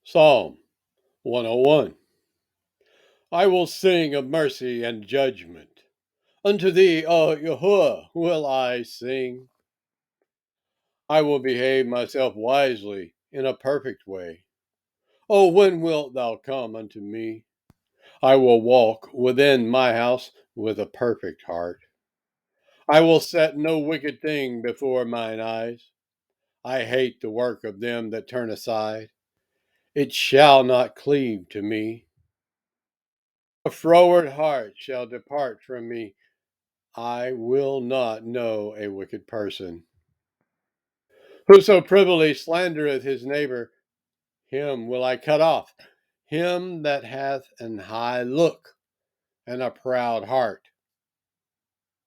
Psalm 101. I will sing of mercy and judgment. Unto thee, O Yahuwah, will I sing. I will behave myself wisely in a perfect way. O when wilt thou come unto me? I will walk within my house with a perfect heart. I will set no wicked thing before mine eyes. I hate the work of them that turn aside. It shall not cleave to me. A froward heart shall depart from me. I will not know a wicked person. Whoso privily slandereth his neighbor, him will I cut off. Him that hath an high look and a proud heart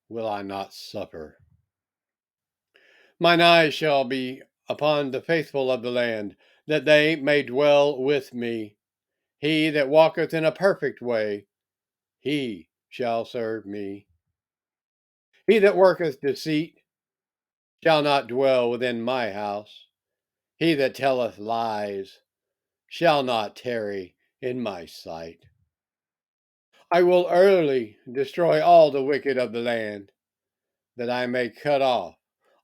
will I not suffer. Mine eyes shall be upon the faithful of the land, that they may dwell with me. He that walketh in a perfect way, he shall serve me. He that worketh deceit shall not dwell within my house. He that telleth lies shall not tarry in my sight. I will early destroy all the wicked of the land, that I may cut off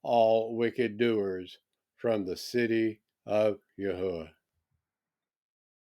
all wicked doers from the city of Yahuwah.